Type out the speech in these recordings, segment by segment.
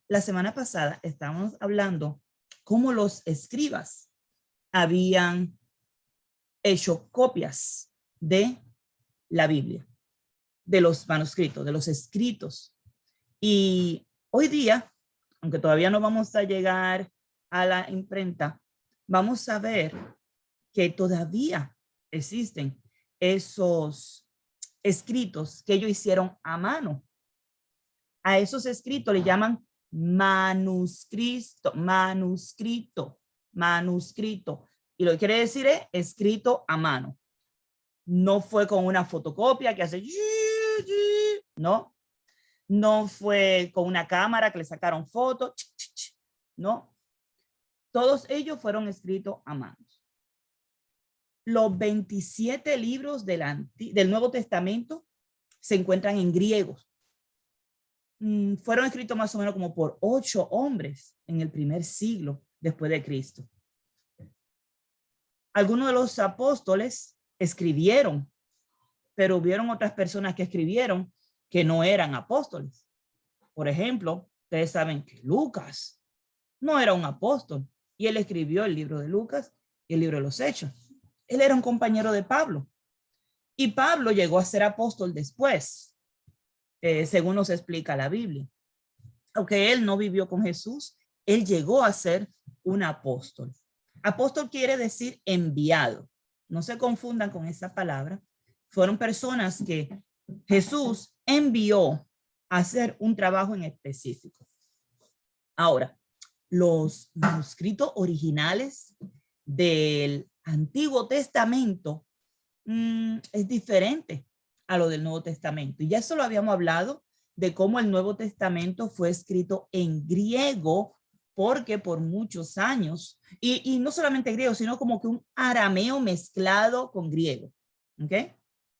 La semana pasada estábamos hablando cómo los escribas habían hecho copias de la Biblia, de los manuscritos, de los escritos. Y hoy día, aunque todavía no vamos a llegar a la imprenta, vamos a ver que todavía existen esos escritos que ellos hicieron a mano. A esos escritos le llaman manuscrito. Y lo que quiere decir es escrito a mano. No fue con una fotocopia que hace, no. No fue con una cámara que le sacaron fotos, no. Todos ellos fueron escritos a mano. Los 27 libros del Nuevo Testamento se encuentran en griego. Fueron escritos más o menos como por 8 hombres en el primer siglo después de Cristo. Algunos de los apóstoles escribieron, pero hubieron otras personas que escribieron que no eran apóstoles. Por ejemplo, ustedes saben que Lucas no era un apóstol y él escribió el libro de Lucas y el libro de los Hechos. Él era un compañero de Pablo y Pablo llegó a ser apóstol después, según nos explica la Biblia. Aunque él no vivió con Jesús, él llegó a ser un apóstol. Apóstol quiere decir enviado. No se confundan con esa palabra. Fueron personas que Jesús envió a hacer un trabajo en específico. Ahora, los manuscritos originales del Antiguo Testamento es diferente a lo del Nuevo Testamento. Y ya eso lo habíamos hablado de cómo el Nuevo Testamento fue escrito en griego, porque por muchos años, y no solamente griego, sino como que un arameo mezclado con griego. ¿Ok?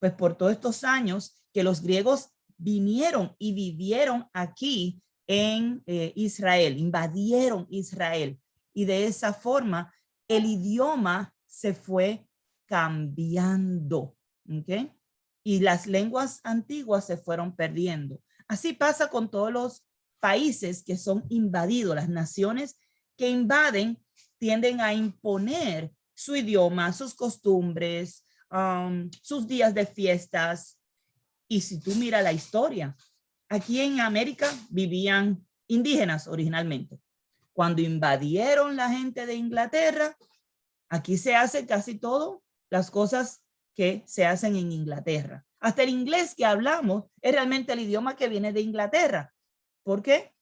Pues por todos estos años que los griegos vinieron y vivieron aquí en Israel, invadieron Israel. Y de esa forma el idioma se fue cambiando. ¿Ok? Y las lenguas antiguas se fueron perdiendo. Así pasa con todos los países que son invadidos. Las naciones que invaden tienden a imponer su idioma, sus costumbres, sus días de fiestas. Y si tú miras la historia, aquí en América vivían indígenas originalmente. Cuando invadieron la gente de Inglaterra, aquí se hace casi todo las cosas que se hacen en Inglaterra. Hasta el inglés que hablamos es realmente el idioma que viene de Inglaterra. ¿Por qué?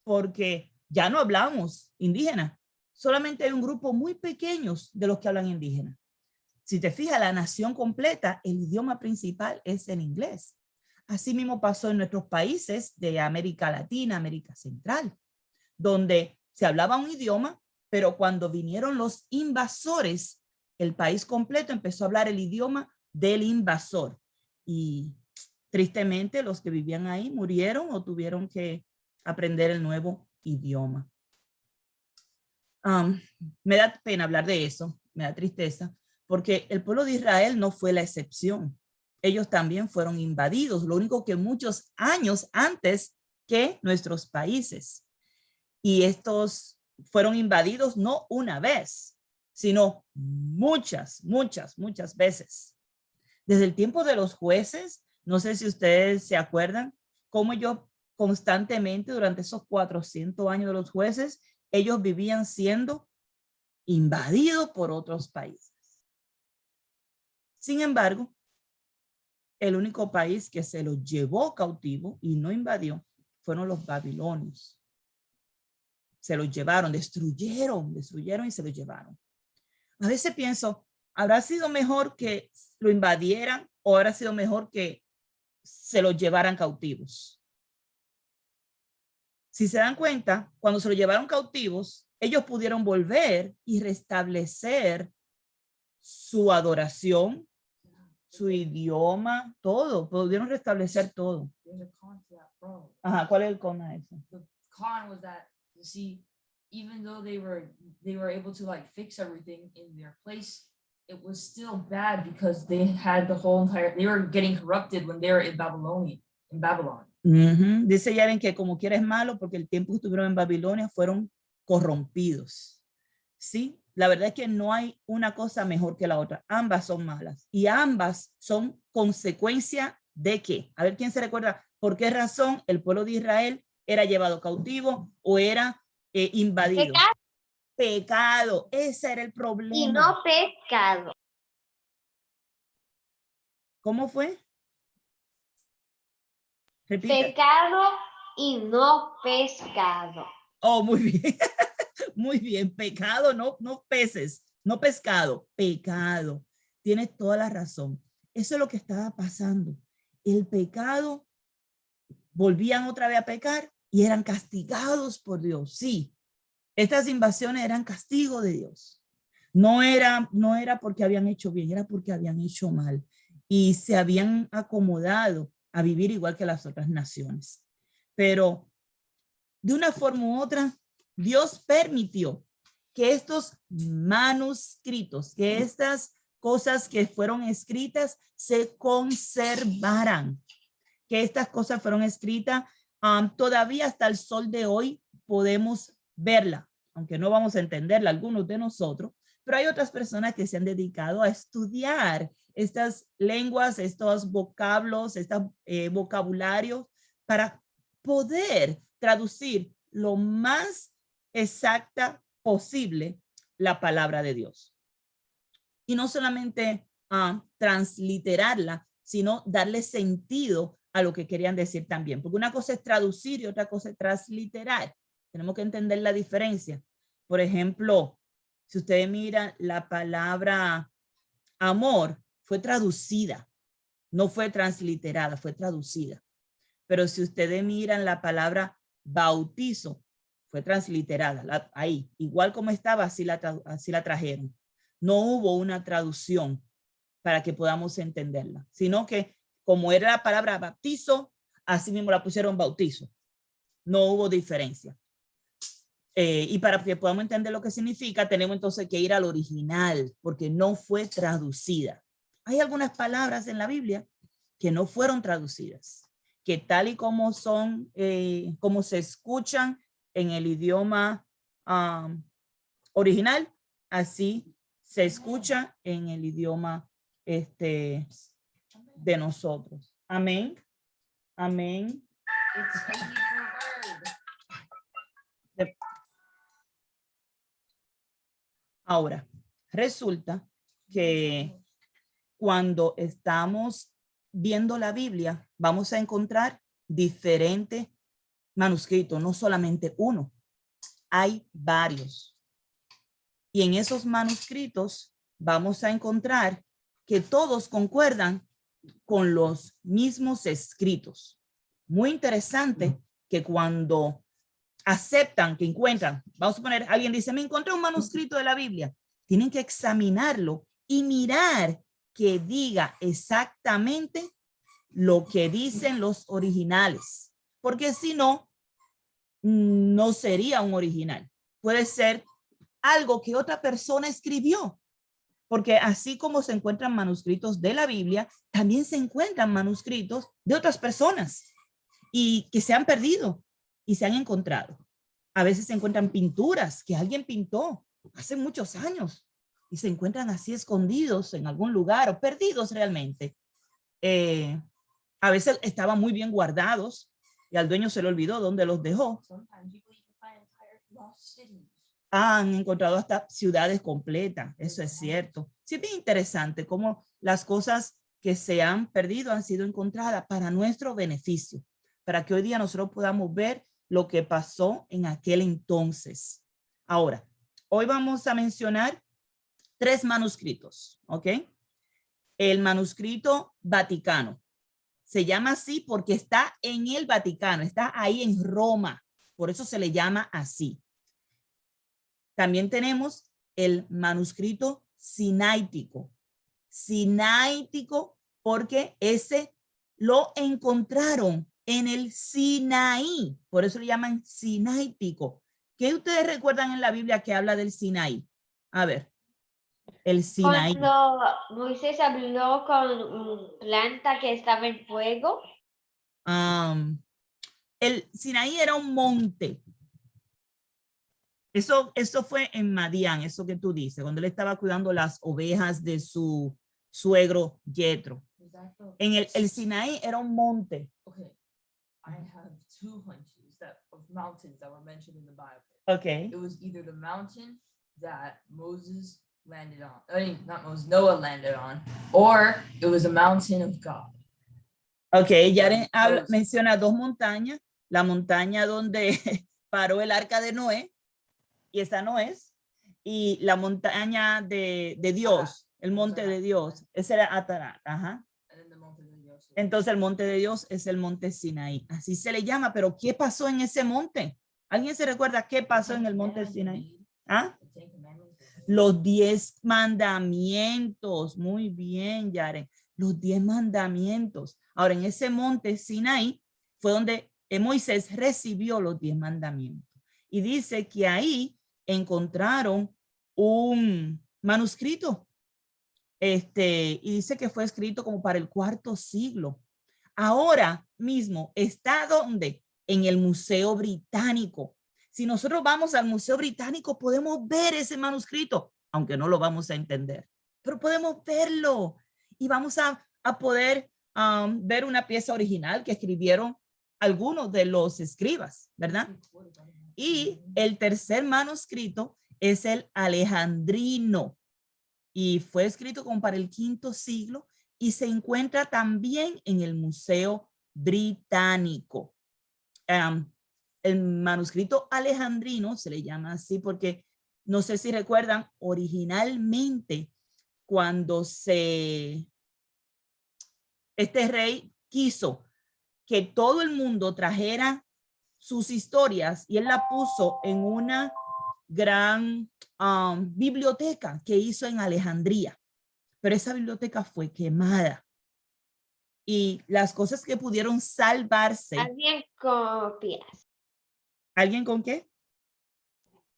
Porque ya no hablamos indígena. Solamente hay un grupo muy pequeño de los que hablan indígena. Si te fijas, la nación completa, el idioma principal es el inglés. Así mismo pasó en nuestros países de América Latina, América Central, donde se hablaba un idioma, pero cuando vinieron los invasores, el país completo empezó a hablar el idioma del invasor. Y tristemente los que vivían ahí murieron o tuvieron que aprender el nuevo idioma. Me da pena hablar de eso, me da tristeza, porque el pueblo de Israel no fue la excepción. Ellos también fueron invadidos, lo único que muchos años antes que nuestros países. Y estos fueron invadidos no una vez, sino muchas veces. Desde el tiempo de los jueces, no sé si ustedes se acuerdan, cómo ellos constantemente durante esos 400 años de los jueces, ellos vivían siendo invadidos por otros países. Sin embargo, el único país que se los llevó cautivo y no invadió fueron los babilonios. Se los llevaron, destruyeron y se los llevaron. A veces pienso, ¿habrá sido mejor que lo invadieran o habrá sido mejor que se los llevaran cautivos? Si se dan cuenta, cuando se los llevaron cautivos, ellos pudieron volver y restablecer su adoración, su idioma, todo. Pudieron restablecer todo. Ajá, ¿cuál es el con a eso? The con was that, you see, even though they were able to like fix everything in their place, it was still bad because they had the whole entire, they were getting corrupted when they were in Babylon. Ujú. Dice Yaren que como quieres malo, porque el tiempo que estuvieron en Babilonia fueron corrompidos. Sí, la verdad es que no hay una cosa mejor que la otra. Ambas son malas y ambas son consecuencia de qué. A ver quién se recuerda por qué razón el pueblo de Israel era llevado cautivo o era invadido. Pecado Pecado, ese era el y problema. no pescado. ¿Cómo fue? Repita. Pecado y no pescado. Oh, muy bien. Muy bien. Pecado, no, no peces, no pescado, pecado. Tienes toda la razón. Eso es lo que estaba pasando. El pecado, volvían otra vez a pecar y eran castigados por Dios. Sí, estas invasiones eran castigo de Dios. No era porque habían hecho bien, era porque habían hecho mal y se habían acomodado a vivir igual que las otras naciones. Pero de una forma u otra, Dios permitió que estos manuscritos, que estas cosas que fueron escritas se conservaran, que estas cosas fueron escritas, todavía hasta el sol de hoy podemos verla, aunque no vamos a entenderla algunos de nosotros, pero hay otras personas que se han dedicado a estudiar estas lenguas, estos vocablos, estos vocabularios para poder traducir lo más exacta posible la palabra de Dios. Y no solamente transliterarla, sino darle sentido a lo que querían decir también. Porque una cosa es traducir y otra cosa es transliterar. Tenemos que entender la diferencia. Por ejemplo, si ustedes miran la palabra amor, fue traducida, no fue transliterada, fue traducida. Pero si ustedes miran la palabra bautizo, fue transliterada, ahí, igual como estaba, así la trajeron. No hubo una traducción para que podamos entenderla, sino que como era la palabra bautizo, así mismo la pusieron bautizo. No hubo diferencia. Y para que podamos entender lo que significa, tenemos entonces que ir al original, porque no fue traducida. Hay algunas palabras en la Biblia que no fueron traducidas, que tal y como son, como se escuchan en el idioma original, así se escucha en el idioma de nosotros. Amén. Amén. It's a Hebrew word. Ahora, resulta que cuando estamos viendo la Biblia, vamos a encontrar diferentes manuscritos, no solamente uno, hay varios. Y en esos manuscritos vamos a encontrar que todos concuerdan con los mismos escritos. Muy interesante que cuando aceptan, que encuentran, vamos a poner, alguien dice, me encontré un manuscrito de la Biblia, tienen que examinarlo y mirar que diga exactamente lo que dicen los originales, porque si no, no sería un original. Puede ser algo que otra persona escribió, porque así como se encuentran manuscritos de la Biblia, también se encuentran manuscritos de otras personas y que se han perdido y se han encontrado. A veces se encuentran pinturas que alguien pintó hace muchos años y se encuentran así escondidos en algún lugar o perdidos realmente. A veces estaban muy bien guardados y al dueño se le olvidó dónde los dejó. Han encontrado hasta ciudades completas, eso es cierto. Sí, es bien interesante cómo las cosas que se han perdido han sido encontradas para nuestro beneficio, para que hoy día nosotros podamos ver lo que pasó en aquel entonces. Ahora, hoy vamos a mencionar 3 manuscritos, ¿ok? El manuscrito Vaticano. Se llama así porque está en el Vaticano, está ahí en Roma, por eso se le llama así. También tenemos el manuscrito sinaítico. Sinaítico porque ese lo encontraron en el Sinaí, por eso le llaman sinaítico. ¿Qué ustedes recuerdan en la Biblia que habla del Sinaí? A ver, el Sinaí. Cuando Moisés habló con una planta que estaba en fuego. El Sinaí era un monte. Eso fue en Madián, eso que tú dices, cuando él estaba cuidando las ovejas de su suegro Yetro. Exacto. En el Sinaí era un monte. Okay. I have two hunches of mountains that were mentioned in the Bible. Okay. It was either the mountain that Moses landed on, not Moses, Noah landed on, or it was a mountain of God. Okay, Yaren menciona dos montañas, la montaña donde paró el arca de Noé, y esa no es, y la montaña de Dios, el monte de Dios, ese era Atarat, ajá. Entonces el monte de Dios es el monte Sinaí, así se le llama, pero ¿qué pasó en ese monte? ¿Alguien se recuerda qué pasó en el monte Sinaí? ¿Ah? Los 10 mandamientos, muy bien, Yaren, los 10 mandamientos. Ahora, en ese monte Sinaí fue donde Moisés recibió los 10 mandamientos. Y dice que ahí encontraron un manuscrito. Y dice que fue escrito como para el IV siglo. Ahora mismo está donde en el Museo Británico. Si nosotros vamos al Museo Británico, podemos ver ese manuscrito, aunque no lo vamos a entender, pero podemos verlo y vamos a poder ver una pieza original que escribieron algunos de los escribas, ¿verdad? Y el tercer manuscrito es el alejandrino y fue escrito como para el V siglo y se encuentra también en el Museo Británico. El manuscrito alejandrino se le llama así porque no sé si recuerdan, originalmente cuando este rey quiso que todo el mundo trajera sus historias y él la puso en una gran biblioteca que hizo en Alejandría, pero esa biblioteca fue quemada y las cosas que pudieron salvarse. Habían copias. ¿Alguien con qué?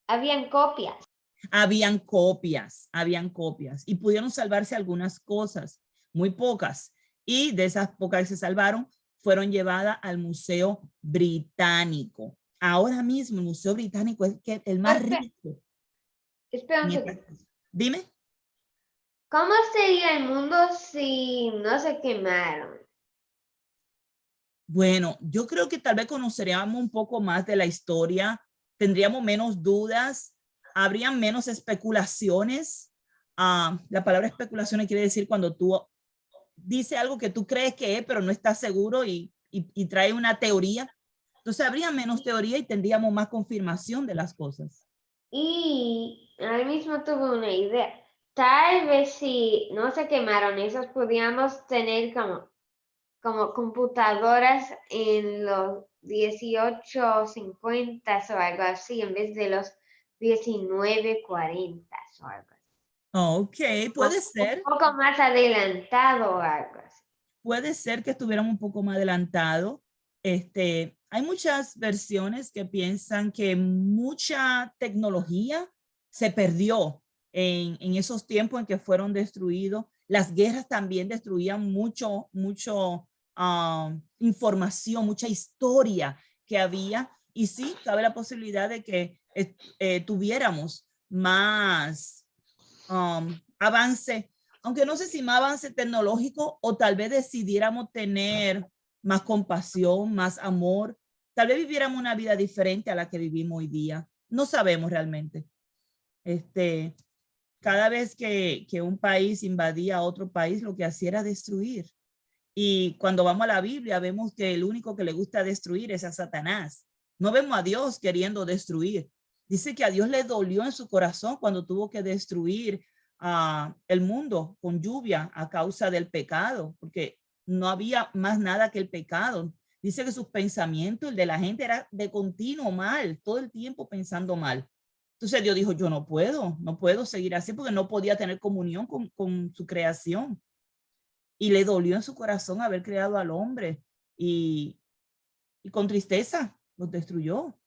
Habían copias. Habían copias y pudieron salvarse algunas cosas, muy pocas, y de esas pocas que se salvaron fueron llevadas al Museo Británico. Ahora mismo el Museo Británico es el más rico. Espera un segundo. Dime. ¿Cómo sería el mundo si no se quemaron? Bueno, yo creo que tal vez conoceríamos un poco más de la historia, tendríamos menos dudas, habrían menos especulaciones. La palabra especulaciones quiere decir cuando tú dices algo que tú crees que es, pero no estás seguro y trae una teoría. Entonces habría menos teoría y tendríamos más confirmación de las cosas. Y ahí mismo tuve una idea. Tal vez si no se quemaron esos, podríamos tener como computadoras en los 1850 o algo así, en vez de los 1940 o algo así. Ok, puede ser. Un poco más adelantado o algo así. Puede ser que estuvieran un poco más adelantado. Hay muchas versiones que piensan que mucha tecnología se perdió en esos tiempos en que fueron destruidos. Las guerras también destruían mucho información, mucha historia que había. Y sí, cabe la posibilidad de que tuviéramos más avance, aunque no sé si más avance tecnológico o tal vez decidiéramos tener más compasión, más amor, tal vez viviéramos una vida diferente a la que vivimos hoy día. No sabemos realmente. Cada vez que un país invadía a otro país, lo que hacía era destruir. Y cuando vamos a la Biblia, vemos que el único que le gusta destruir es a Satanás. No vemos a Dios queriendo destruir. Dice que a Dios le dolió en su corazón cuando tuvo que destruir el mundo con lluvia a causa del pecado, porque no había más nada que el pecado. Dice que sus pensamientos, el de la gente, era de continuo mal, todo el tiempo pensando mal. Entonces Dios dijo, yo no puedo seguir así porque no podía tener comunión con su creación. Y le dolió en su corazón haber creado al hombre y con tristeza lo destruyó.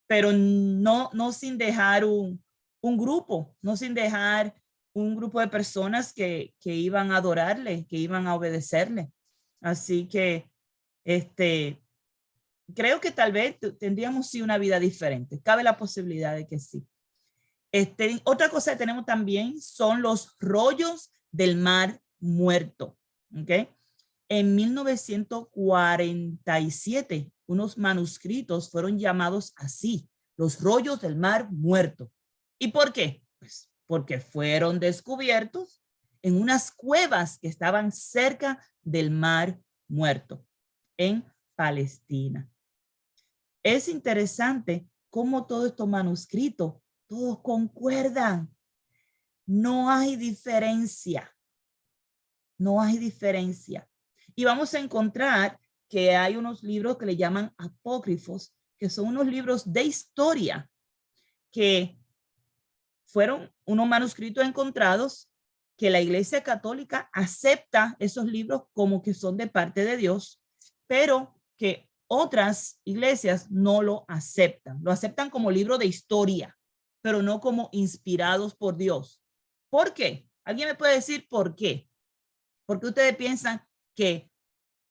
Pero no sin dejar un grupo, no sin dejar un grupo de personas que iban a adorarle, que iban a obedecerle. Así que creo que tal vez tendríamos sí una vida diferente. Cabe la posibilidad de que sí. Otra cosa que tenemos también son los rollos del Mar Muerto. ¿Okay? En 1947, unos manuscritos fueron llamados así, los rollos del Mar Muerto. ¿Y por qué? Pues porque fueron descubiertos en unas cuevas que estaban cerca del Mar Muerto, en Palestina. Es interesante cómo todos estos manuscritos, todos concuerdan. No hay diferencia. No hay diferencia. Y vamos a encontrar que hay unos libros que le llaman apócrifos, que son unos libros de historia que fueron unos manuscritos encontrados que la Iglesia Católica acepta esos libros como que son de parte de Dios, pero que otras iglesias no lo aceptan. Lo aceptan como libro de historia, pero no como inspirados por Dios. ¿Por qué? ¿Alguien me puede decir por qué? Porque ustedes piensan que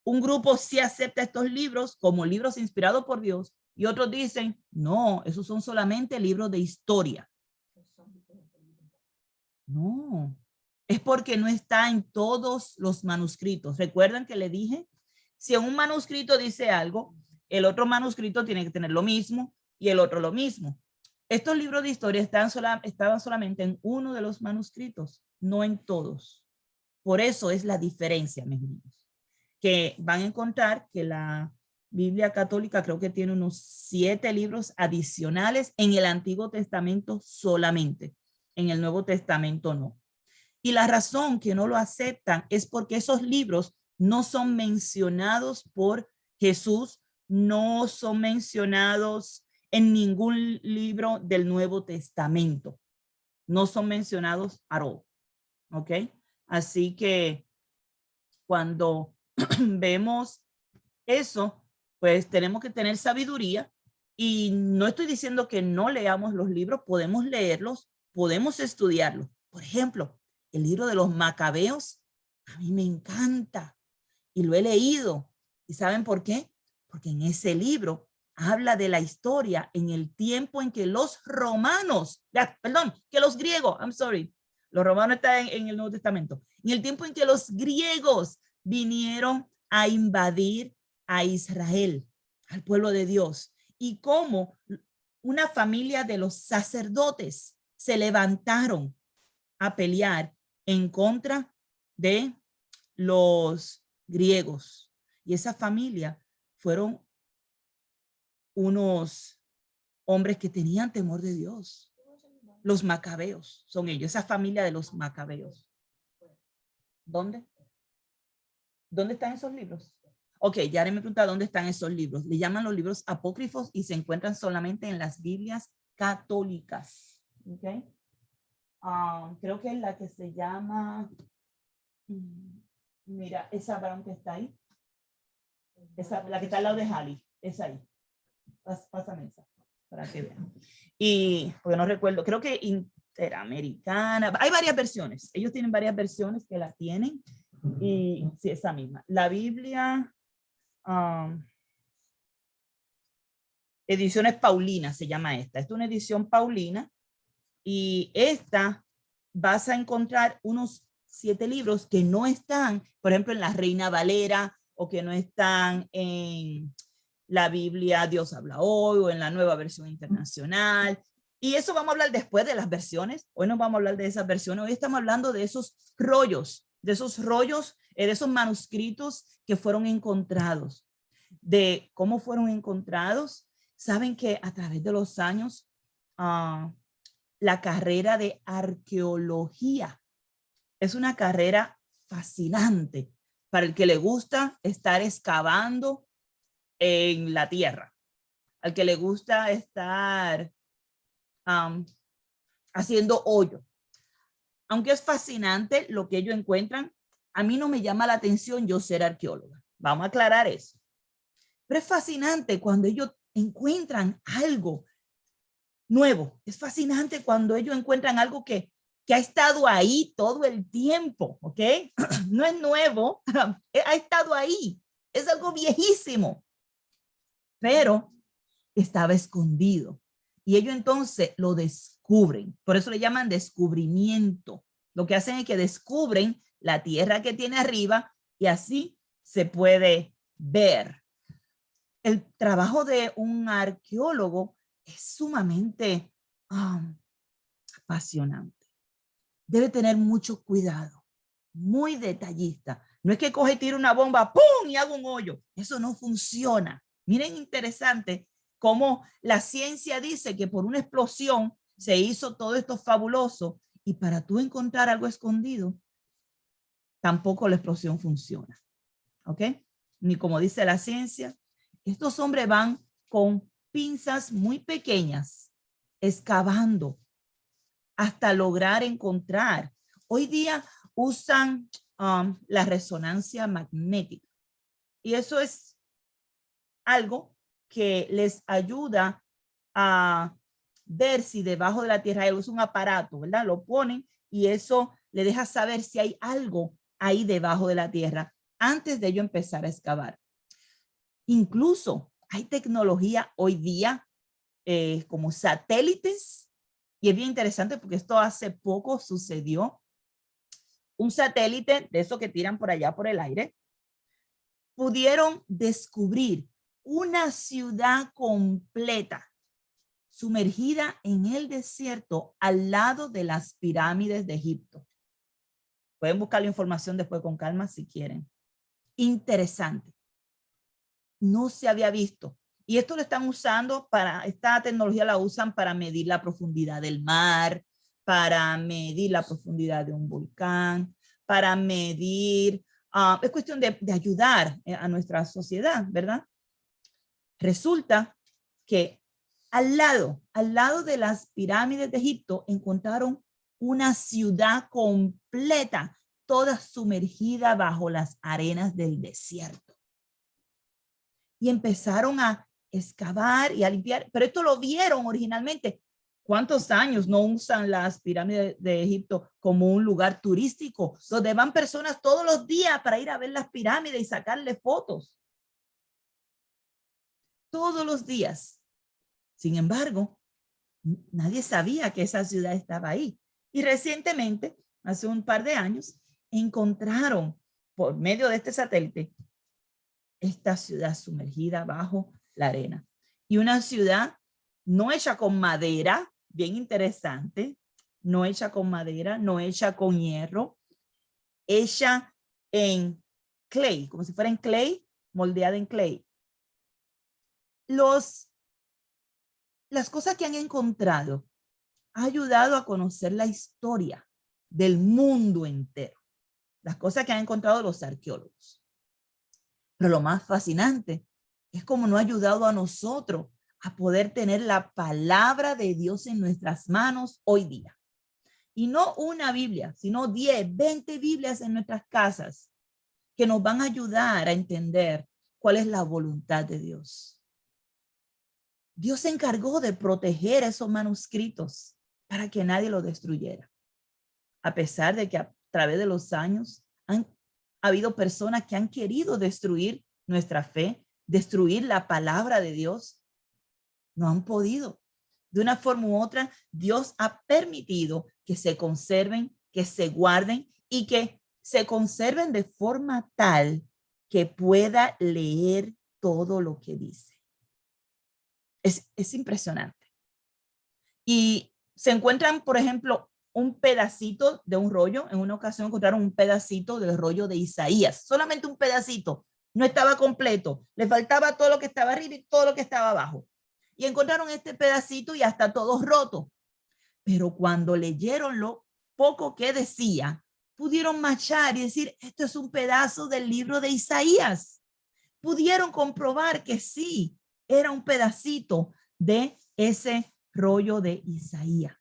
un grupo sí acepta estos libros como libros inspirados por Dios y otros dicen, no, esos son solamente libros de historia. No, es porque no está en todos los manuscritos. ¿Recuerdan que le dije? Si en un manuscrito dice algo, el otro manuscrito tiene que tener lo mismo y el otro lo mismo. Estos libros de historia estaban solamente en uno de los manuscritos, no en todos. Por eso es la diferencia, mis niños, que van a encontrar que la Biblia católica creo que tiene unos 7 libros adicionales en el Antiguo Testamento solamente, en el Nuevo Testamento no. Y la razón que no lo aceptan es porque esos libros no son mencionados por Jesús, no son mencionados en ningún libro del Nuevo Testamento, no son mencionados at all, ¿ok? Así que cuando vemos eso, pues tenemos que tener sabiduría y no estoy diciendo que no leamos los libros, podemos leerlos, podemos estudiarlos. Por ejemplo, el libro de los Macabeos, a mí me encanta y lo he leído. ¿Y saben por qué? Porque en ese libro habla de la historia en el tiempo en que los romanos, que los griegos, los romanos están en el Nuevo Testamento, en el tiempo en que los griegos vinieron a invadir a Israel, al pueblo de Dios, y cómo una familia de los sacerdotes se levantaron a pelear en contra de los griegos. Y esa familia fueron unos hombres que tenían temor de Dios. Los Macabeos son ellos, esa familia de los Macabeos. ¿Dónde? ¿Dónde están esos libros? Ok, ya me pregunta dónde están esos libros. Le llaman los libros apócrifos y se encuentran solamente en las Biblias católicas. Ok. Creo que es la que se llama, mira, esa Brown que está ahí. Esa, la que está al lado de Halley, es ahí. Pásame esa para que vean. Y, porque no recuerdo, creo que Interamericana, hay varias versiones. Ellos tienen varias versiones que la tienen. Y sí, esa misma. La Biblia, Ediciones Paulina se llama esta. Esta es una edición Paulina. Y esta vas a encontrar unos 7 libros que no están, por ejemplo, en la Reina Valera o que no están en la Biblia Dios habla hoy o en la Nueva Versión Internacional. Y eso vamos a hablar después de las versiones. Hoy no vamos a hablar de esas versiones. Hoy estamos hablando de esos rollos, de esos manuscritos que fueron encontrados. De cómo fueron encontrados. Saben que a través de los años, la carrera de arqueología es una carrera fascinante para el que le gusta estar excavando en la tierra, al que le gusta estar haciendo hoyo. Aunque es fascinante lo que ellos encuentran, a mí no me llama la atención yo ser arqueóloga. Vamos a aclarar eso. Pero es fascinante cuando ellos encuentran algo nuevo. Es fascinante cuando ellos encuentran algo que ha estado ahí todo el tiempo, ¿ok? No es nuevo, ha estado ahí. Es algo viejísimo. pero estaba escondido. Y ellos entonces lo descubren. Por eso le llaman descubrimiento. Lo que hacen es que descubren la tierra que tiene arriba y así se puede ver. El trabajo de un arqueólogo es sumamente apasionante. Debe tener mucho cuidado, muy detallista. No es que coge y tira una bomba, ¡pum! Y haga un hoyo. Eso no funciona. Miren, interesante cómo la ciencia dice que por una explosión se hizo todo esto fabuloso y para tú encontrar algo escondido, tampoco la explosión funciona. ¿Ok? Ni como dice la ciencia, estos hombres van con pinzas muy pequeñas, excavando hasta lograr encontrar. Hoy día usan la resonancia magnética y eso es algo que les ayuda a ver si debajo de la tierra hay un aparato, ¿verdad? Lo ponen y eso le deja saber si hay algo ahí debajo de la tierra antes de ello empezar a excavar. Incluso hay tecnología hoy día como satélites y es bien interesante porque esto hace poco sucedió. Un satélite de esos que tiran por allá por el aire pudieron descubrir una ciudad completa sumergida en el desierto al lado de las pirámides de Egipto. Pueden buscar la información después con calma si quieren. Interesante. No se había visto. Y esto lo están usando para, esta tecnología la usan para medir la profundidad del mar, para medir la profundidad de un volcán, para medir, es cuestión de ayudar a nuestra sociedad, ¿verdad? Resulta que al lado de las pirámides de Egipto encontraron una ciudad completa, toda sumergida bajo las arenas del desierto. Y empezaron a excavar y a limpiar, pero esto lo vieron originalmente. ¿Cuántos años no usan las pirámides de Egipto como un lugar turístico donde van personas todos los días para ir a ver las pirámides y sacarle fotos? Todos los días. Sin embargo, nadie sabía que esa ciudad estaba ahí. Y recientemente, hace un par de años, encontraron por medio de este satélite esta ciudad sumergida bajo la arena. Y una ciudad no hecha con madera, bien interesante, no hecha con madera, no hecha con hierro, hecha en clay, como si fuera en clay, moldeada en clay. Las cosas que han encontrado ha ayudado a conocer la historia del mundo entero. Las cosas que han encontrado los arqueólogos. Pero lo más fascinante es cómo nos ha ayudado a nosotros a poder tener la palabra de Dios en nuestras manos hoy día. Y no una Biblia, sino 10, 20 Biblias en nuestras casas que nos van a ayudar a entender cuál es la voluntad de Dios. Dios se encargó de proteger esos manuscritos para que nadie los destruyera. A pesar de que a través de los años ha habido personas que han querido destruir nuestra fe, destruir la palabra de Dios, no han podido. De una forma u otra, Dios ha permitido que se conserven, que se guarden y que se conserven de forma tal que pueda leer todo lo que dice. Es impresionante. Y se encuentran, por ejemplo, un pedacito de un rollo. En una ocasión encontraron un pedacito del rollo de Isaías, solamente un pedacito, no estaba completo, le faltaba todo lo que estaba arriba y todo lo que estaba abajo. Y encontraron este pedacito y hasta todo roto. Pero cuando leyeron lo poco que decía, pudieron machar y decir, esto es un pedazo del libro de Isaías. Pudieron comprobar que sí, era un pedacito de ese rollo de Isaías,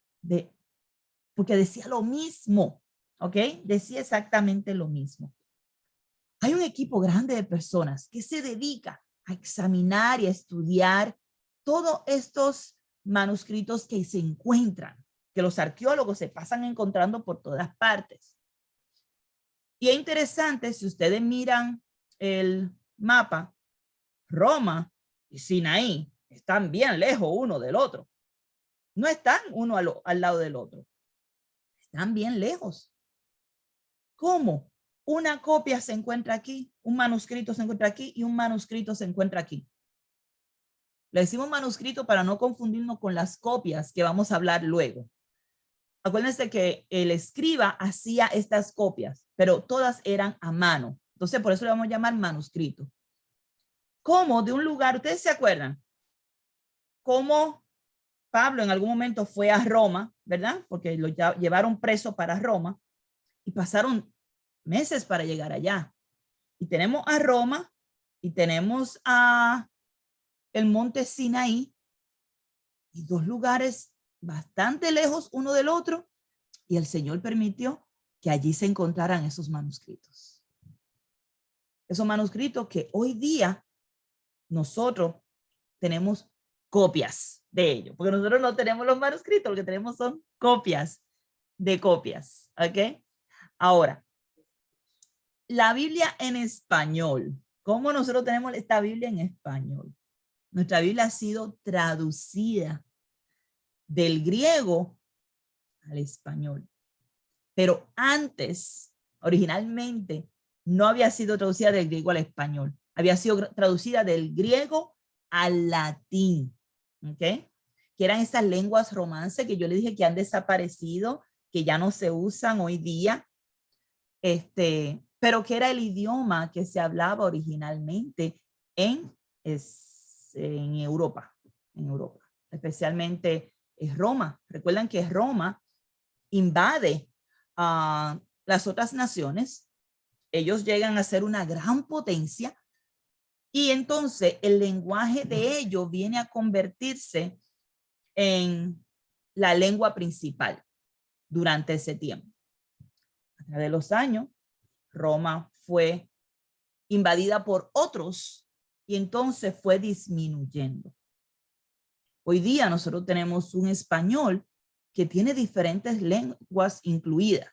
porque decía lo mismo, ¿ok? Decía exactamente lo mismo. Hay un equipo grande de personas que se dedica a examinar y a estudiar todos estos manuscritos que se encuentran, que los arqueólogos se pasan encontrando por todas partes. Y es interesante, si ustedes miran el mapa, Roma y Sinaí están bien lejos uno del otro. No están uno al lado del otro. Están bien lejos. ¿Cómo? Una copia se encuentra aquí, un manuscrito se encuentra aquí y un manuscrito se encuentra aquí. Le decimos manuscrito para no confundirnos con las copias que vamos a hablar luego. Acuérdense que el escriba hacía estas copias, pero todas eran a mano. Entonces, por eso le vamos a llamar manuscrito. ¿Cómo de un lugar, ustedes se acuerdan? ¿Cómo Pablo en algún momento fue a Roma, verdad? Porque lo llevaron preso para Roma y pasaron meses para llegar allá. Y tenemos a Roma y tenemos a el monte Sinaí y dos lugares bastante lejos uno del otro, y el Señor permitió que allí se encontraran esos manuscritos. Esos manuscritos que hoy día nosotros tenemos copias de ellos, porque nosotros no tenemos los manuscritos, lo que tenemos son copias de copias, ¿ok? Ahora, la Biblia en español. ¿Cómo nosotros tenemos esta Biblia en español? Nuestra Biblia ha sido traducida del griego al español. Pero antes, originalmente, no había sido traducida del griego al español. Había sido traducida del griego al latín. ¿Ok? Que eran esas lenguas romances que yo le dije que han desaparecido, que ya no se usan hoy día. Pero que era el idioma que se hablaba originalmente en Europa, especialmente en Roma. Recuerdan que Roma invade a las otras naciones, ellos llegan a ser una gran potencia y entonces el lenguaje de ellos viene a convertirse en la lengua principal durante ese tiempo. A través de los años, Roma fue invadida por otros y entonces fue disminuyendo. Hoy día nosotros tenemos un español que tiene diferentes lenguas incluidas,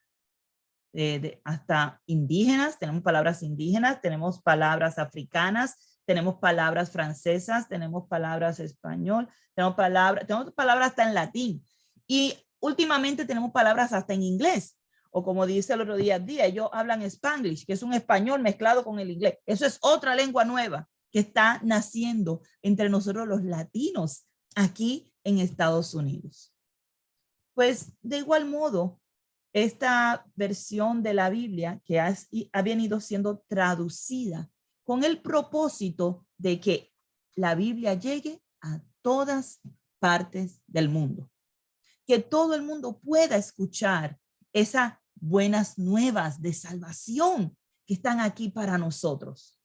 hasta indígenas, tenemos palabras indígenas, tenemos palabras africanas, tenemos palabras francesas, tenemos palabras español, tenemos palabras hasta en latín y últimamente tenemos palabras hasta en inglés. O como dice el otro día, ellos hablan Spanglish, que es un español mezclado con el inglés. Eso es otra lengua nueva que está naciendo entre nosotros los latinos aquí en Estados Unidos. Pues de igual modo, esta versión de la Biblia que ha venido siendo traducida con el propósito de que la Biblia llegue a todas partes del mundo. Que todo el mundo pueda escuchar esas buenas nuevas de salvación que están aquí para nosotros.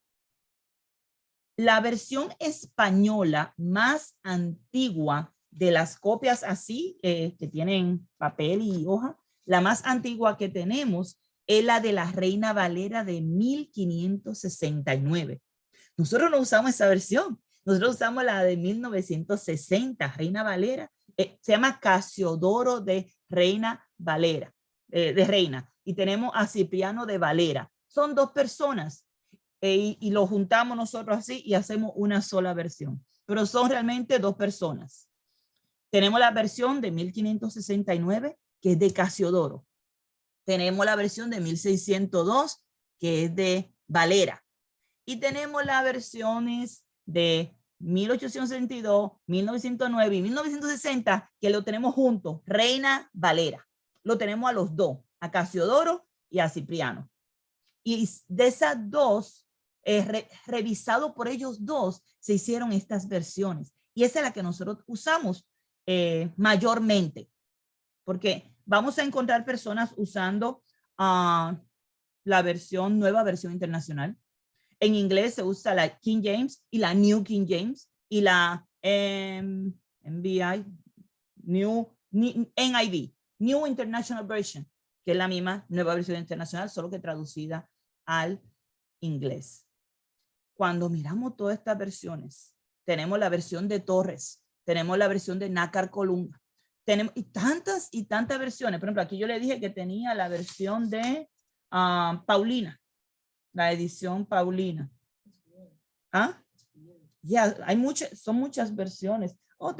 La versión española más antigua de las copias así, que tienen papel y hoja, la más antigua que tenemos es la de la Reina Valera de 1569. Nosotros no usamos esa versión, nosotros usamos la de 1960, Reina Valera. Se llama Casiodoro de Reina Valera, de Reina, y tenemos a Cipriano de Valera. Son dos personas y lo juntamos nosotros así y hacemos una sola versión, pero son realmente dos personas. Tenemos la versión de 1569, que es de Casiodoro. Tenemos la versión de 1602, que es de Valera. Y tenemos las versiones de 1862, 1909 y 1960, que lo tenemos juntos, Reina Valera. Lo tenemos a los dos, a Casiodoro y a Cipriano. Y de esas dos, revisado por ellos dos, se hicieron estas versiones. Y esa es la que nosotros usamos mayormente, porque vamos a encontrar personas usando la nueva versión internacional. En inglés se usa la King James y la New King James y la NIV, New International Version, que es la misma nueva versión internacional, solo que traducida al inglés. Cuando miramos todas estas versiones, tenemos la versión de Torres, tenemos la versión de Nácar Colunga, tenemos y tantas versiones. Por ejemplo, aquí yo le dije que tenía la versión de Paulina, la edición Paulina. ¿Ah? Ya, hay muchas, son muchas versiones. Oh,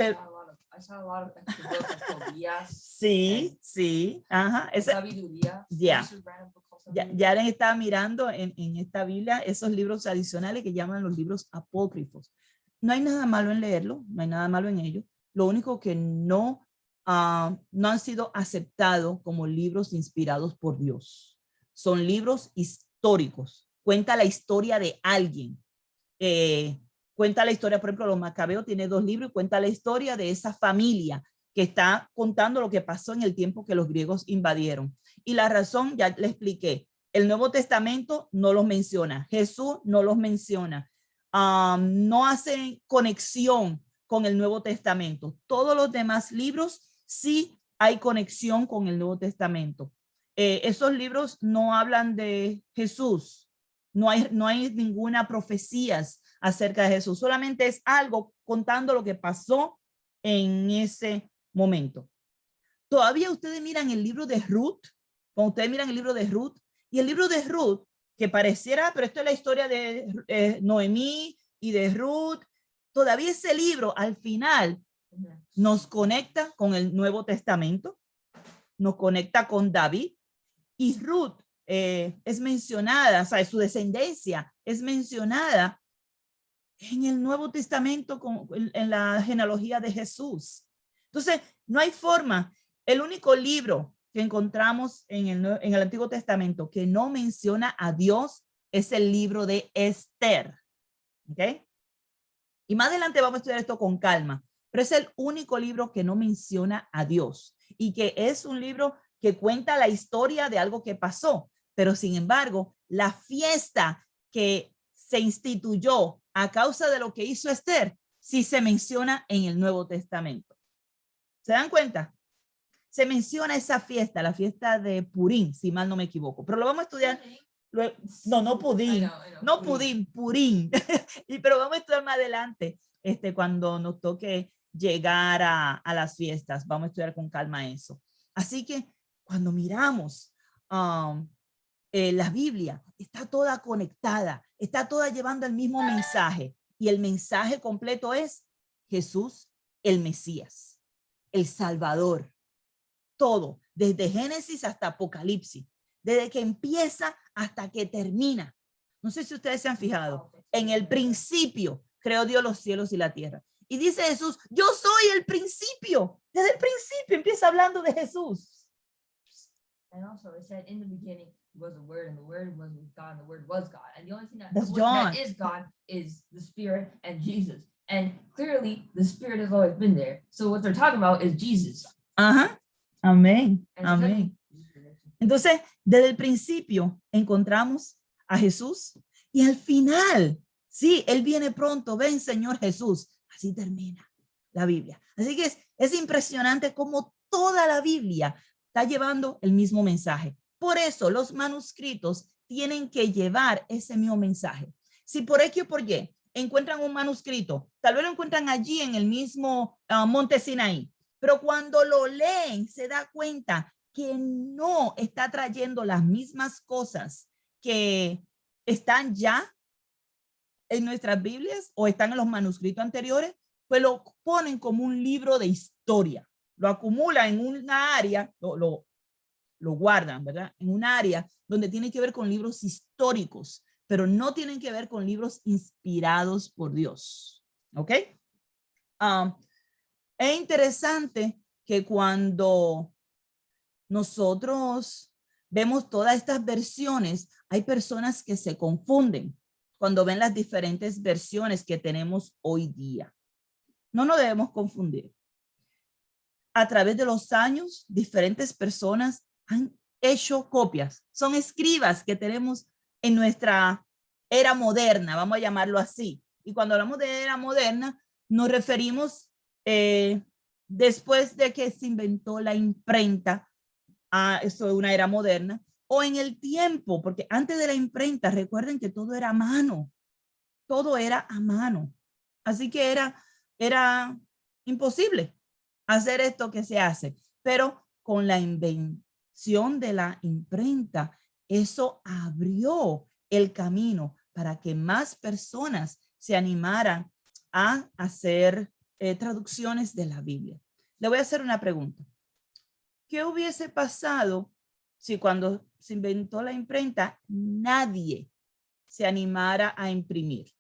I saw a lot of extra books like Tobías, sí, sí, ajá. Esa, Sabiduría. ya. This is random book called Ya, Sabiduría. Yaren estaba mirando en esta Biblia esos libros adicionales que llaman los libros apócrifos. No hay nada malo en leerlo, no hay nada malo en ello. Lo único que no, no han sido aceptados como libros inspirados por Dios. Son libros históricos. Cuenta la historia de alguien. Cuenta la historia, por ejemplo, los Macabeos tiene 2 libros y cuenta la historia de esa familia que está contando lo que pasó en el tiempo que los griegos invadieron. Y la razón ya le expliqué. El Nuevo Testamento no los menciona. Jesús no los menciona. No hacen conexión con el Nuevo Testamento. Todos los demás libros sí hay conexión con el Nuevo Testamento. Esos libros no hablan de Jesús. No hay ninguna profecía acerca de Jesús. Solamente es algo contando lo que pasó en ese momento. Todavía ustedes miran el libro de Ruth, cuando ustedes miran el libro de Ruth, y el libro de Ruth, que pareciera, pero esto es la historia de Noemí y de Ruth, todavía ese libro al final nos conecta con el Nuevo Testamento, nos conecta con David, y Ruth es mencionada, o sea, su descendencia es mencionada en el Nuevo Testamento en la genealogía de Jesús. Entonces, no hay forma. El único libro que encontramos en el Antiguo Testamento que no menciona a Dios es el libro de Esther. ¿Ok? Y más adelante vamos a estudiar esto con calma, pero es el único libro que no menciona a Dios y que es un libro que cuenta la historia de algo que pasó, pero sin embargo, la fiesta que se instituyó a causa de lo que hizo Esther, sí se menciona en el Nuevo Testamento. ¿Se dan cuenta? Se menciona esa fiesta, la fiesta de Purín, si mal no me equivoco, pero lo vamos a estudiar. No Pudín, no Pudín, Purín. Pero vamos a estudiar más adelante, cuando nos toque llegar a las fiestas, vamos a estudiar con calma eso. Así que cuando miramos la Biblia, está toda conectada, está toda llevando el mismo mensaje, y el mensaje completo es Jesús, el Mesías, el Salvador, todo, desde Génesis hasta Apocalipsis, desde que empieza hasta que termina. No sé si ustedes se han fijado, en el principio creó Dios los cielos y la tierra. Y dice Jesús, yo soy el principio. Desde el principio empieza hablando de Jesús. And also it said in the beginning was the word, and the word was with God, and the word was God. And the only thing That's that John. is God is the Spirit and Jesus. And clearly the Spirit has always been there. So what they're talking about is Jesus. Ajá. Amén. And Amén. Entonces, desde el principio encontramos a Jesús y al final, sí, Él viene pronto, ven Señor Jesús. Así termina la Biblia. Así que es impresionante cómo toda la Biblia está llevando el mismo mensaje. Por eso los manuscritos tienen que llevar ese mismo mensaje. Si por X o por Y encuentran un manuscrito, tal vez lo encuentran allí en el mismo monte Sinaí, pero cuando lo leen se da cuenta que no está trayendo las mismas cosas que están ya en nuestras Biblias o están en los manuscritos anteriores, pues lo ponen como un libro de historia. Lo acumulan en una área, lo guardan, ¿verdad? En un área donde tiene que ver con libros históricos, pero no tienen que ver con libros inspirados por Dios. ¿Ok? Es interesante que cuando nosotros vemos todas estas versiones, hay personas que se confunden cuando ven las diferentes versiones que tenemos hoy día. No nos debemos confundir. A través de los años, diferentes personas han hecho copias. Son escribas que tenemos en nuestra era moderna, vamos a llamarlo así. Y cuando hablamos de era moderna, nos referimos después de que se inventó la imprenta, esto es una era moderna, o en el tiempo, porque antes de la imprenta, recuerden que todo era a mano. Todo era a mano. Así que era imposible hacer esto que se hace. Pero con la invención de la imprenta, eso abrió el camino para que más personas se animaran a hacer traducciones de la Biblia. Le voy a hacer una pregunta. ¿Qué hubiese pasado si cuando se inventó la imprenta nadie se animara a imprimir?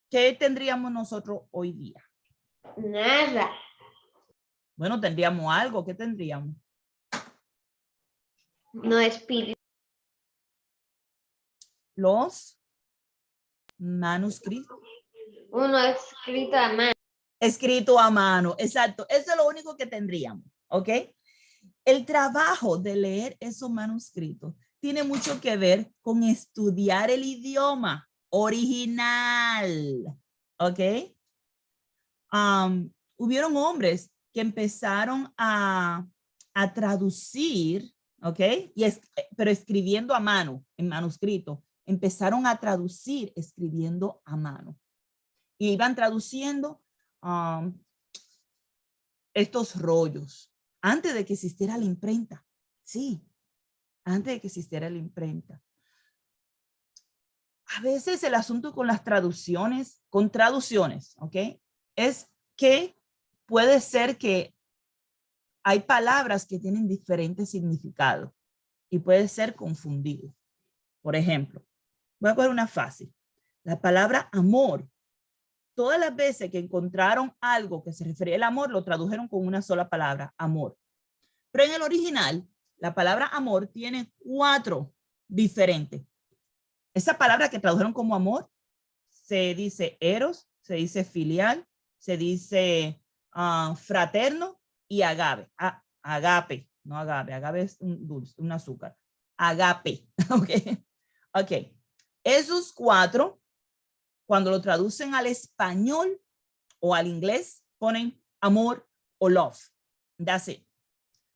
¿Qué tendríamos nosotros hoy día? Nada. Bueno, tendríamos algo. ¿Qué tendríamos? No espíritu. Los manuscritos. Uno escrito a mano. Escrito a mano, exacto. Eso es lo único que tendríamos, ¿ok? El trabajo de leer esos manuscritos tiene mucho que ver con estudiar el idioma original, ¿ok? Hubieron hombres que empezaron a traducir, ¿ok? Pero escribiendo a mano, en manuscrito. Empezaron a traducir escribiendo a mano. Y iban traduciendo estos rollos antes de que existiera la imprenta. Sí, antes de que existiera la imprenta. A veces el asunto con las traducciones, ¿ok? Es que puede ser que hay palabras que tienen diferentes significados y puede ser confundido. Por ejemplo, voy a poner una fácil. La palabra amor. Todas las veces que encontraron algo que se refería al amor, lo tradujeron con una sola palabra, amor. Pero en el original, la palabra amor tiene 4 diferentes. Esa palabra que tradujeron como amor, se dice eros, se dice filial, se dice fraterno y agape. Agape, no agape, agape es un dulce, un azúcar. Agape, ok. Esos 4, cuando lo traducen al español o al inglés, ponen amor o love. That's it.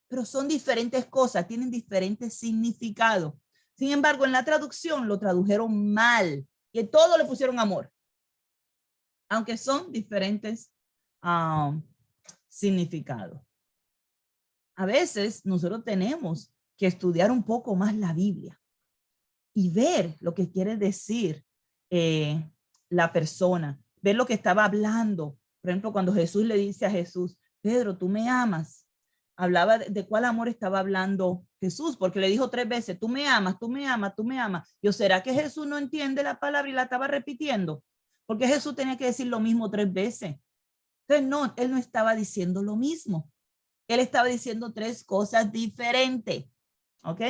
Pero son diferentes cosas, tienen diferentes significados. Sin embargo, en la traducción lo tradujeron mal y todo le pusieron amor. Aunque son diferentes significados. A veces nosotros tenemos que estudiar un poco más la Biblia y ver lo que quiere decir la persona, ver lo que estaba hablando. Por ejemplo, cuando Jesús le dice a Jesús, Pedro, ¿tú me amas? Hablaba de cuál amor estaba hablando Jesús, porque le dijo 3 veces, tú me amas, tú me amas, tú me amas. ¿O será que Jesús no entiende la palabra y la estaba repitiendo? Porque Jesús tenía que decir lo mismo 3 veces. Entonces, no, él no estaba diciendo lo mismo. Él estaba diciendo 3 cosas diferentes. ¿Ok?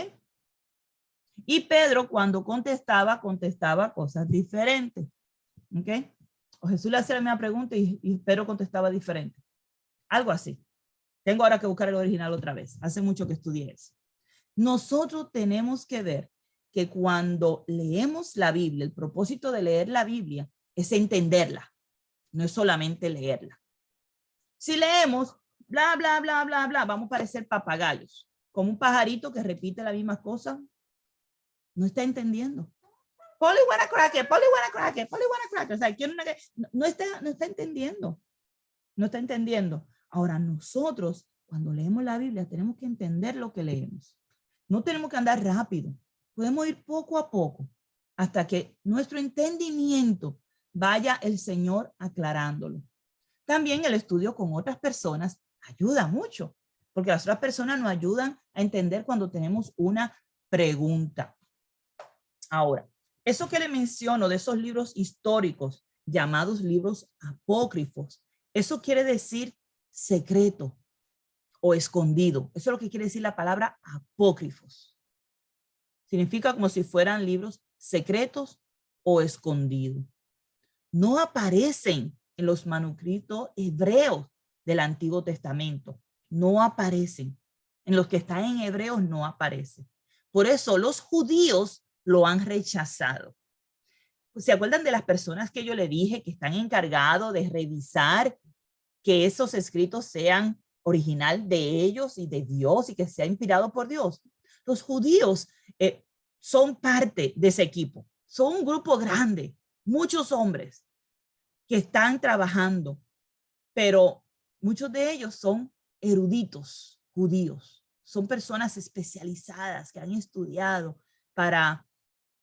Y Pedro, cuando contestaba cosas diferentes. ¿Ok? O Jesús le hacía la misma pregunta y Pedro contestaba diferente. Algo así. Tengo ahora que buscar el original otra vez. Hace mucho que estudié eso. Nosotros tenemos que ver que cuando leemos la Biblia, el propósito de leer la Biblia es entenderla. No es solamente leerla. Si leemos bla, bla, bla, bla, bla, vamos a parecer papagayos. Como un pajarito que repite la misma cosa. No está entendiendo. Polly wanna crack, Polly wanna crack, Polly wanna crack. O sea, no está entendiendo. No está entendiendo. Ahora nosotros, cuando leemos la Biblia, tenemos que entender lo que leemos. No tenemos que andar rápido. Podemos ir poco a poco hasta que nuestro entendimiento vaya el Señor aclarándolo. También el estudio con otras personas ayuda mucho, porque las otras personas nos ayudan a entender cuando tenemos una pregunta. Ahora, eso que le menciono de esos libros históricos llamados libros apócrifos, eso quiere decir secreto o escondido. Eso es lo que quiere decir la palabra apócrifos. Significa como si fueran libros secretos o escondidos. No aparecen en los manuscritos hebreos del Antiguo Testamento. No aparecen. En los que están en hebreos no aparecen. Por eso los judíos lo han rechazado. ¿Se acuerdan de las personas que yo le dije que están encargados de revisar que esos escritos sean original de ellos y de Dios y que sea inspirado por Dios? Los judíos son parte de ese equipo. Son un grupo grande, muchos hombres que están trabajando, pero muchos de ellos son eruditos judíos. Son personas especializadas que han estudiado para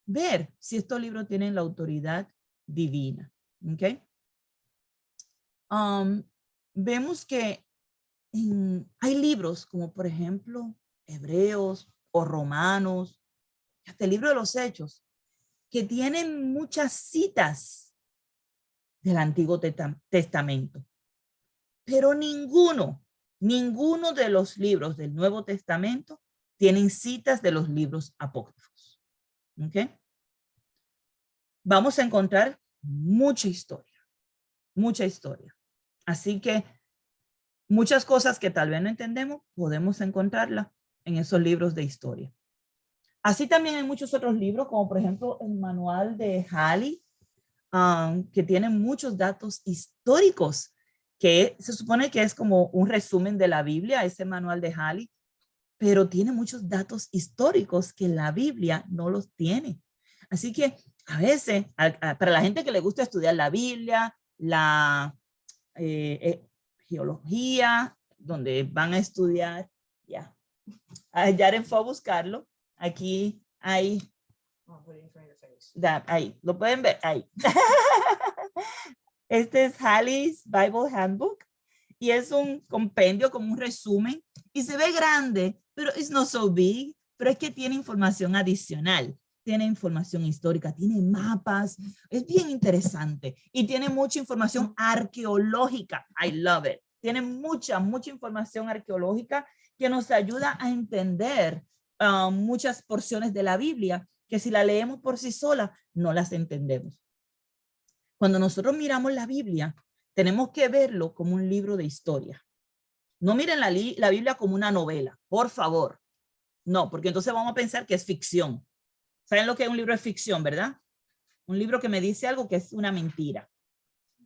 ver si estos libros tienen la autoridad divina. ¿Okay? vemos que hay libros como por ejemplo Hebreos o Romanos, hasta el libro de los Hechos, que tienen muchas citas del Antiguo Testamento, pero ninguno de los libros del Nuevo Testamento tienen citas de los libros apócrifos. ¿Ok? Vamos a encontrar mucha historia. Así que muchas cosas que tal vez no entendemos, podemos encontrarlas en esos libros de historia. Así también hay muchos otros libros, como por ejemplo el manual de Halley, que tiene muchos datos históricos, que se supone que es como un resumen de la Biblia, ese manual de Halley, pero tiene muchos datos históricos que la Biblia no los tiene. Así que a veces, para la gente que le gusta estudiar la Biblia, la geología, donde van a estudiar, ya. Yaren fue a buscarlo. Aquí hay, ahí, lo pueden ver, ahí. Este es Halley's Bible Handbook y es un compendio, como un resumen, y se ve grande, pero it's not so big, pero es que tiene información adicional, tiene información histórica, tiene mapas, es bien interesante y tiene mucha información arqueológica. I love it. Tiene mucha información arqueológica que nos ayuda a entender muchas porciones de la Biblia que si la leemos por sí sola no las entendemos. Cuando nosotros miramos la Biblia, tenemos que verlo como un libro de historia. No miren la Biblia como una novela, por favor. No, porque entonces vamos a pensar que es ficción. ¿Saben lo que es un libro de ficción, verdad? Un libro que me dice algo que es una mentira.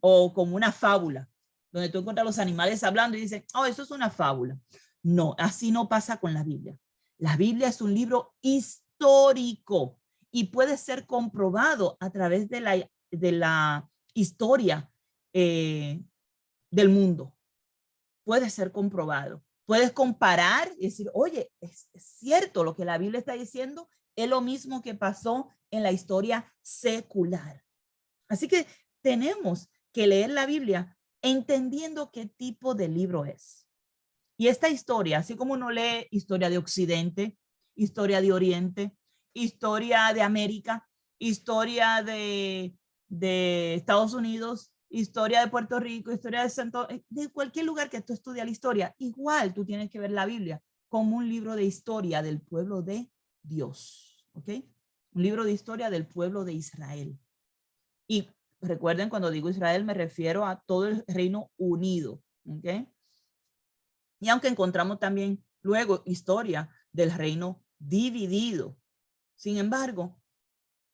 O como una fábula, donde tú encuentras los animales hablando y dicen, oh, eso es una fábula. No, así no pasa con la Biblia. La Biblia es un libro histórico y puede ser comprobado a través de la historia del mundo. Puede ser comprobado. Puedes comparar y decir, oye, es cierto lo que la Biblia está diciendo, es lo mismo que pasó en la historia secular. Así que tenemos que leer la Biblia entendiendo qué tipo de libro es. Y esta historia, así como uno lee historia de Occidente, historia de Oriente, historia de América, historia de Estados Unidos, historia de Puerto Rico, historia de cualquier lugar que tú estudias la historia, igual tú tienes que ver la Biblia como un libro de historia del pueblo de Dios, ¿ok? Un libro de historia del pueblo de Israel. Y recuerden, cuando digo Israel, me refiero a todo el Reino Unido, ¿ok? Y aunque encontramos también luego historia del reino dividido, sin embargo,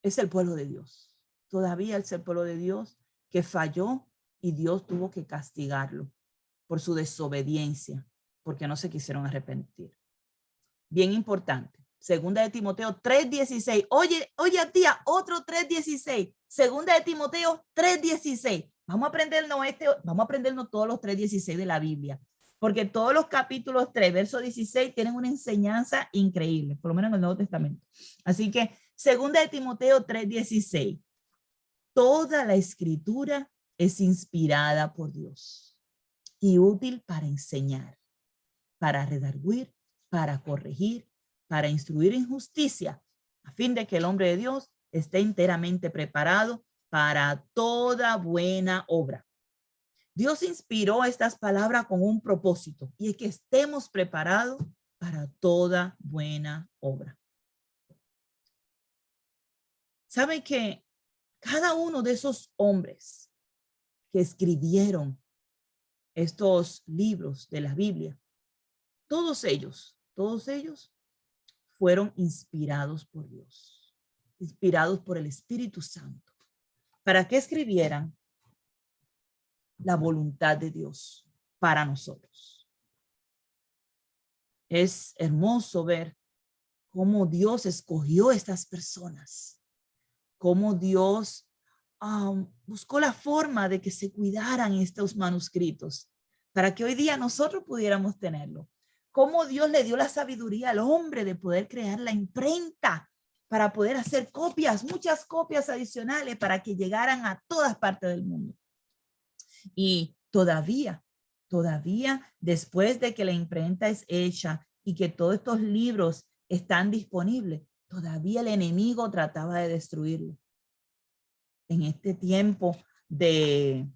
es el pueblo de Dios. Todavía es el pueblo de Dios que falló y Dios tuvo que castigarlo por su desobediencia, porque no se quisieron arrepentir. Bien importante. Segunda de Timoteo 3:16. Oye, tía, otro 3:16. Segunda de Timoteo 3:16. Vamos a aprendernos todos los 3:16 de la Biblia, porque todos los capítulos 3, verso 16, tienen una enseñanza increíble, por lo menos en el Nuevo Testamento. Así que, segunda de Timoteo 3:16. Toda la escritura es inspirada por Dios y útil para enseñar, para redarguir, para corregir, para instruir en justicia, a fin de que el hombre de Dios esté enteramente preparado para toda buena obra. Dios inspiró estas palabras con un propósito, y es que estemos preparados para toda buena obra. ¿Saben que cada uno de esos hombres que escribieron estos libros de la Biblia, todos ellos fueron inspirados por Dios, inspirados por el Espíritu Santo, para que escribieran la voluntad de Dios para nosotros? Es hermoso ver cómo Dios escogió estas personas, cómo Dios buscó la forma de que se cuidaran estos manuscritos para que hoy día nosotros pudiéramos tenerlo. Cómo Dios le dio la sabiduría al hombre de poder crear la imprenta para poder hacer copias, muchas copias adicionales para que llegaran a todas partes del mundo. Y todavía después de que la imprenta es hecha y que todos estos libros están disponibles, todavía el enemigo trataba de destruirlo. En este tiempo de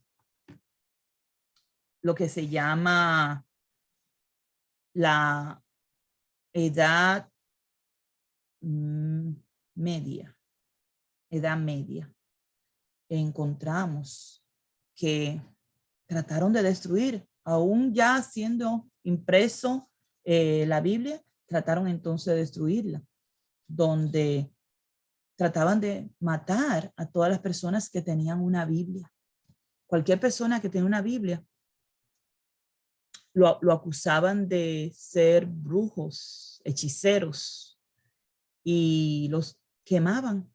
lo que se llama la edad media, encontramos que trataron de destruir, aún ya siendo impreso la Biblia, trataron entonces de destruirla, donde trataban de matar a todas las personas que tenían una Biblia. Cualquier persona que tenía una Biblia, lo acusaban de ser brujos, hechiceros, y los quemaban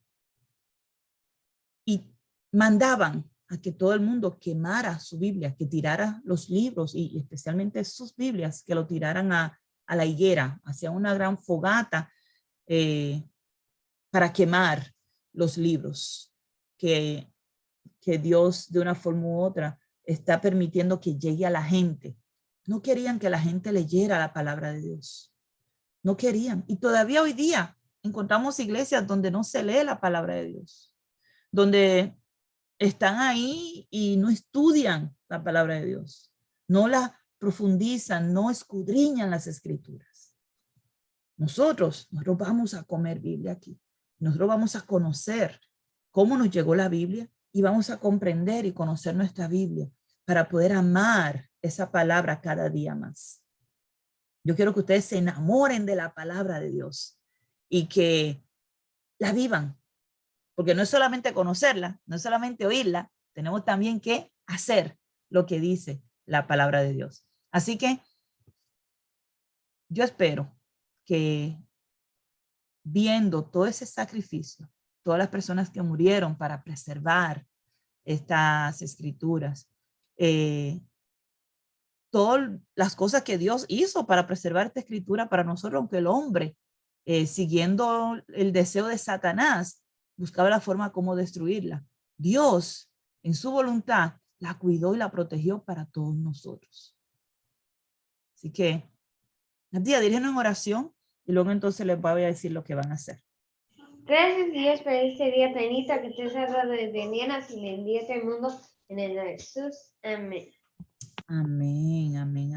y mandaban a que todo el mundo quemara su Biblia, que tirara los libros y especialmente sus Biblias, que lo tiraran a la higuera, hacia una gran fogata para quemar los libros que Dios de una forma u otra está permitiendo que llegue a la gente. No querían que la gente leyera la palabra de Dios. No querían. Y todavía hoy día encontramos iglesias donde no se lee la palabra de Dios, donde están ahí y no estudian la palabra de Dios, no la profundizan, no escudriñan las escrituras. Nosotros vamos a comer Biblia aquí. Nosotros vamos a conocer cómo nos llegó la Biblia y vamos a comprender y conocer nuestra Biblia para poder amar esa palabra cada día más. Yo quiero que ustedes se enamoren de la palabra de Dios y que la vivan, porque no es solamente conocerla, no es solamente oírla, tenemos también que hacer lo que dice la palabra de Dios. Así que yo espero que viendo todo ese sacrificio, todas las personas que murieron para preservar estas escrituras, todas las cosas que Dios hizo para preservar esta escritura para nosotros, aunque el hombre, siguiendo el deseo de Satanás, buscaba la forma como destruirla. Dios, en su voluntad, la cuidó y la protegió para todos nosotros. Así que, Nadia, dirígenos en oración y luego entonces les voy a decir lo que van a hacer. Gracias Dios por este día bendito que te has dado desde Nienas y le envías al mundo en el nombre de Jesús. Amén. Amén, amén, amén.